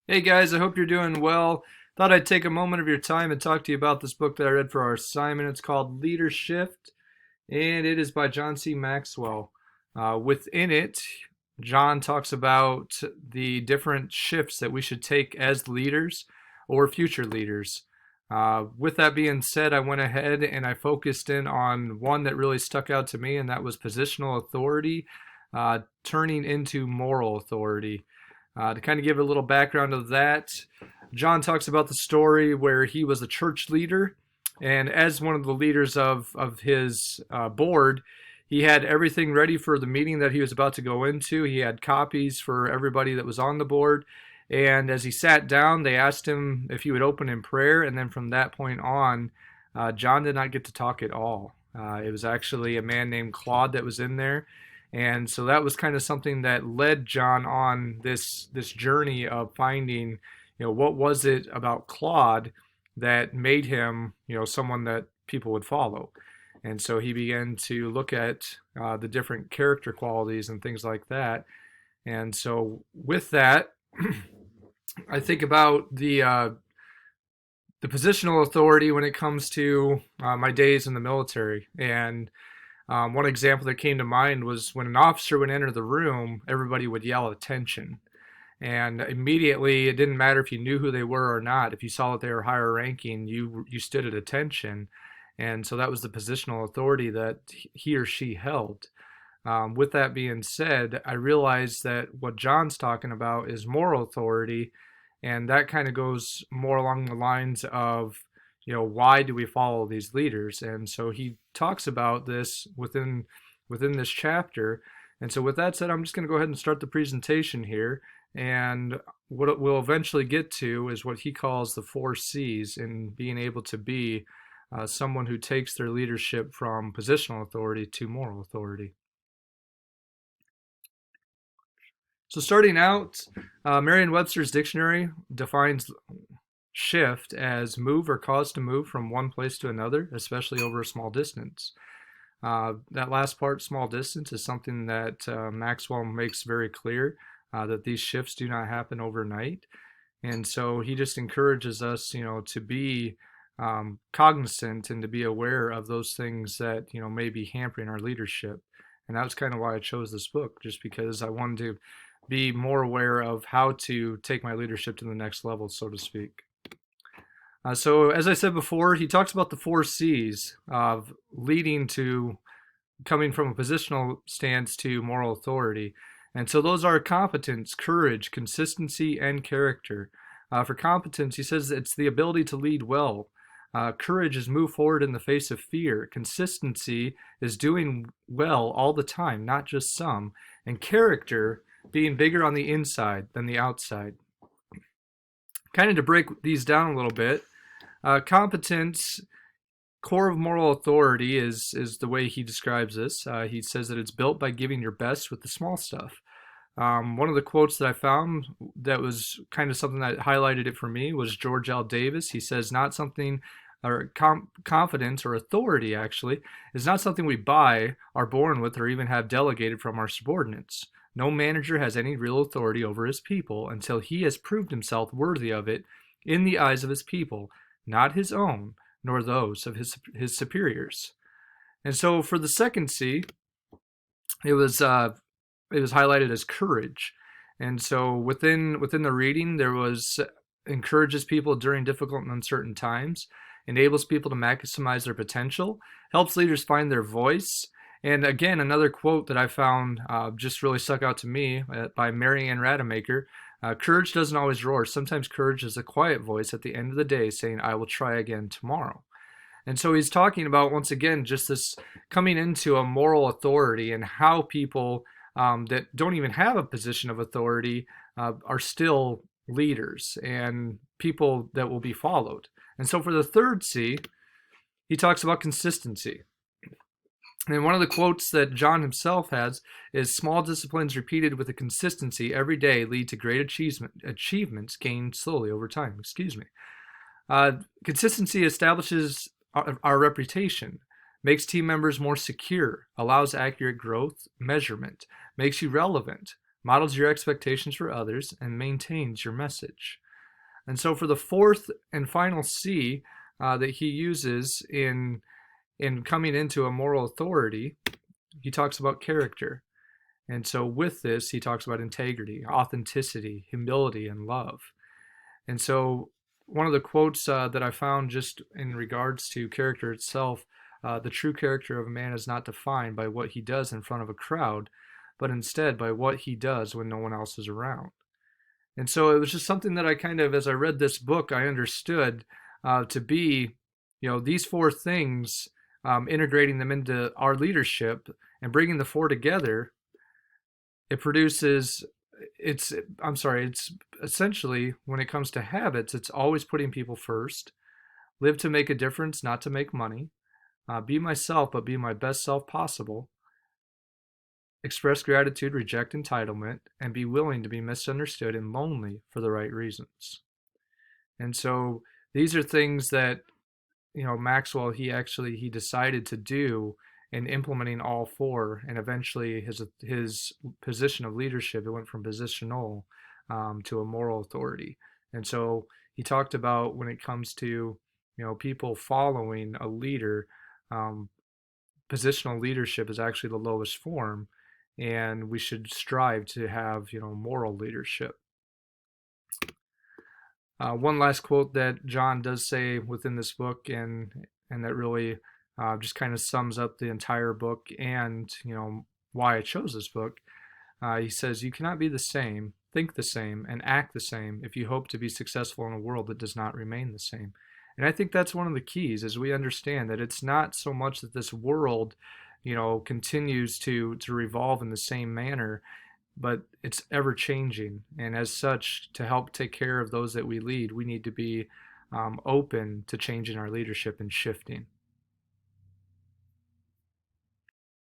Hey guys, I hope you're doing well. Thought I'd take a moment of your time and talk to you about this book that I read for our assignment. It's called Leadership, and it is by John C. Maxwell. Within it, John talks about the different shifts that we should take as leaders or future leaders. With that being said, I went ahead and I focused in on one that really stuck out to me, and that was positional authority turning into moral authority. To kind of give a little background of that, John talks about the story where he was a church leader, and as one of the leaders of his board, he had everything ready for the meeting that he was about to go into. He had copies for everybody that was on the board. And as he sat down, they asked him if he would open in prayer. And then from that point on, John did not get to talk at all. It was actually a man named Claude that was in there. And so that was kind of something that led John on this journey of finding, what was it about Claude that made him, someone that people would follow. And so he began to look at the different character qualities and things like that. And so with that, I think about the positional authority when it comes to my days in the military. And one example that came to mind was when an officer would enter the room, everybody would yell attention. And immediately, it didn't matter if you knew who they were or not. If you saw that they were higher ranking, you stood at attention. And so that was the positional authority that he or she held. With that being said, I realized that what John's talking about is moral authority, and that kind of goes more along the lines of, why do we follow these leaders? And so he talks about this within this chapter. And so with that said, I'm just going to go ahead and start the presentation here. And what it will eventually get to is what he calls the four C's in being able to be someone who takes their leadership from positional authority to moral authority. So starting out, Merriam-Webster's dictionary defines shift as move or cause to move from one place to another, especially over a small distance. That last part, small distance, is something that Maxwell makes very clear, that these shifts do not happen overnight. And so he just encourages us, to be cognizant and to be aware of those things that, may be hampering our leadership. And that was kind of why I chose this book, just because I wanted to be more aware of how to take my leadership to the next level, so to speak. So, as I said before, he talks about the four C's of leading to coming from a positional stance to moral authority. And so those are competence, courage, consistency, and character. For competence, he says it's the ability to lead well. Courage is move forward in the face of fear. Consistency is doing well all the time, not just some. And character, being bigger on the inside than the outside. Kind of to break these down a little bit, competence, core of moral authority is the way he describes this. He says that it's built by giving your best with the small stuff. One of the quotes that I found that was kind of something that highlighted it for me was George L. Davis. He says, not something, or confidence or authority actually, is not something we buy, are born with, or even have delegated from our subordinates. No manager has any real authority over his people until he has proved himself worthy of it in the eyes of his people, not his own, nor those of his superiors. And so for the second C, it was highlighted as courage. And so within the reading, there was encourages people during difficult and uncertain times, enables people to maximize their potential, helps leaders find their voice. And again, another quote that I found just really stuck out to me by Mary Ann Rademacher. Courage doesn't always roar. Sometimes courage is a quiet voice at the end of the day saying, I will try again tomorrow. And so he's talking about, once again, just this coming into a moral authority and how people that don't even have a position of authority are still leaders and people that will be followed. And so for the third C, he talks about consistency. And one of the quotes that John himself has is, small disciplines repeated with a consistency every day lead to great achievements gained slowly over time. Excuse me. Consistency establishes our reputation, makes team members more secure, allows accurate growth measurement, makes you relevant, models your expectations for others, and maintains your message. And so for the fourth and final C that he uses in coming into a moral authority, he talks about character. And so with this, he talks about integrity, authenticity, humility, and love. And so one of the quotes that I found just in regards to character itself, the true character of a man is not defined by what he does in front of a crowd, but instead by what he does when no one else is around. And so it was just something that I kind of, as I read this book, I understood to be, these four things, integrating them into our leadership and bringing the four together. It produces, it's essentially, when it comes to habits, it's always putting people first, live to make a difference, not to make money, be myself, but be my best self possible, express gratitude, reject entitlement, and be willing to be misunderstood and lonely for the right reasons. And so these are things that, Maxwell, he decided to do in implementing all four, and eventually his position of leadership, it went from positional to a moral authority. And so he talked about, when it comes to people following a leader, positional leadership is actually the lowest form, and we should strive to have moral leadership. One last quote that John does say within this book, and that really just kind of sums up the entire book, and why I chose this book. He says, "You cannot be the same, think the same, and act the same if you hope to be successful in a world that does not remain the same." And I think that's one of the keys, is we understand that it's not so much that this world continues to revolve in the same manner, but it's ever changing. And as such, to help take care of those that we lead, we need to be open to changing our leadership and shifting.